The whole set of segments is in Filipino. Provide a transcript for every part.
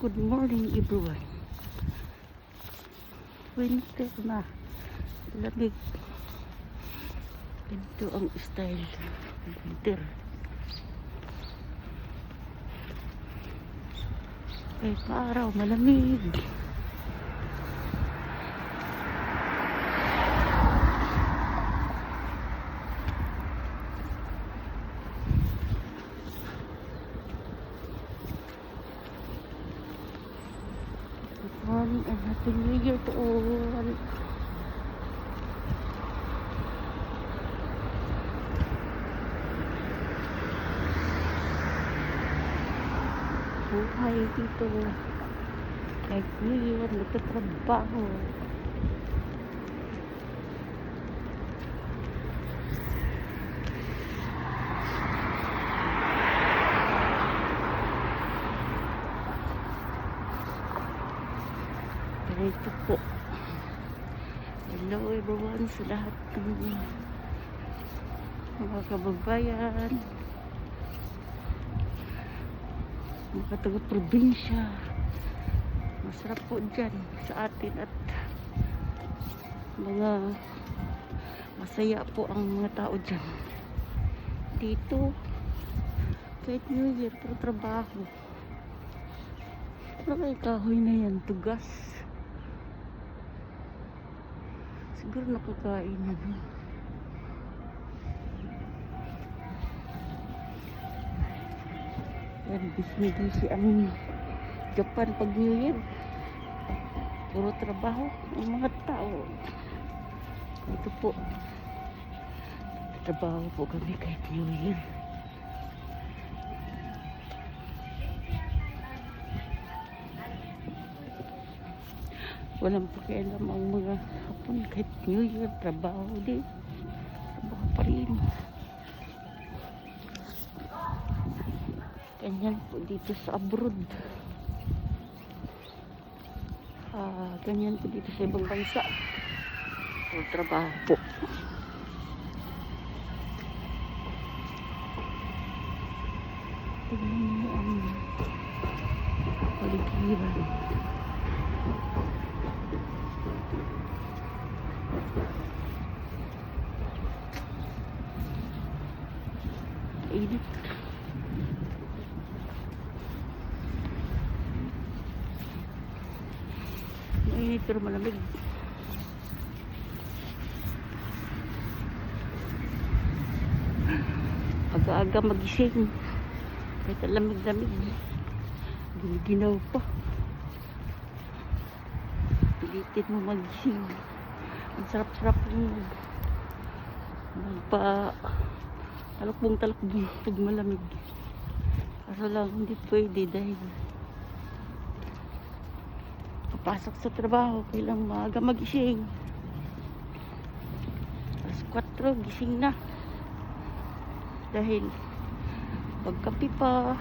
Good morning everyone. Winter na. Lamig. Ito ang style. Winter. Kahit maaraw, malamig. Good morning and Happy New Year to all. Buhay dito. Kahit New Year, nagtatrabaho. Ito po. Hello everyone sa lahat ng mga kababayan, mga taga-probinsya. Masarap po dyan sa atin at mga masaya po ang mga tao dyan. Dito, kahit New Year, pero trabaho. Ano kaya kahoy na yan? Tugas. Siguro nakakain na doon. Yan, busy ang Japan pag New Year. Puro trabaho ang mga tao. Ito po. Trabaho po kami kahit New Year. Walang pakialam ang mga Hapon kahit New Year, trabaho din. Trabaho pa rin. Ganyan po dito sa abroad. Ganyan po dito sa ibang bansa. Trabaho po. Tignan niyo ang paligiran. Init. Mainit pero malamig. Aga-aga magising. Kahit lamig-lamig. Giniginaw pa. Pilitin mo magising. Ang sarap-sarap yung talakbong pag malamig. Kaso lang hindi pwede dahil papasok sa trabaho kailang maaga magising. Alas 4 gising na dahil pagkape pa,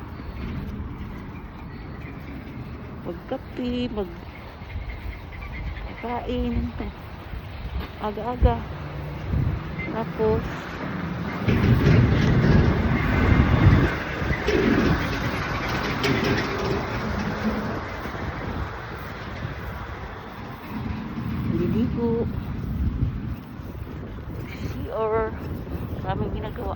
magkakain aga-aga. Tapos liligo, CR, maraming ginagawa.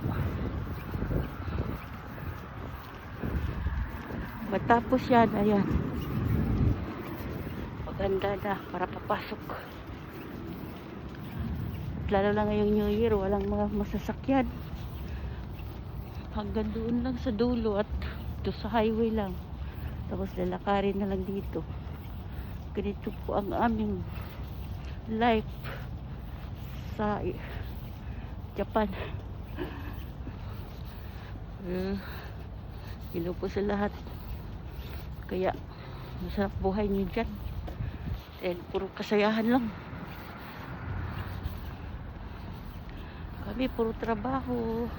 Matapos yan, ayan, maganda na para papasok. Lalo lang ngayong New Year, walang mga masasakyan. Hanggang doon lang sa dulo at ito sa highway lang. Tapos lalakarin na lang dito. Ganito po ang aming life sa Japan. Hello po sa lahat. Kaya masarap buhay niyo dyan. And puro kasayahan lang. Kami puro trabaho.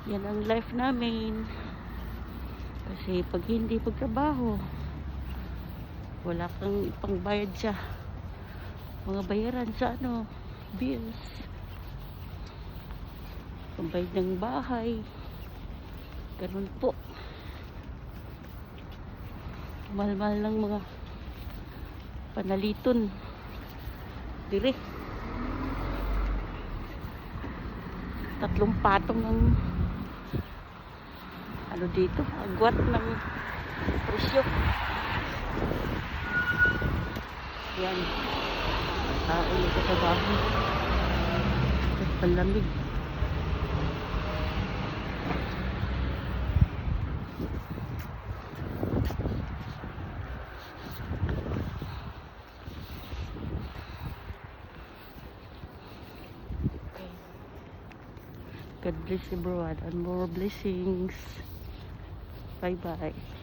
Yan ang life namin. Kasi pag hindi pagtrabaho, wala kang ipangbayad sa mga bayaran sa bills. Pambayad ng bahay. Ganun po. Mahal-mahal ng mga panaliton. Dire. 3 patong ng ano dito, agwat ng presyo. Yan. Tao nito sa bahay. At palamig. God bless everyone and more blessings. Bye bye.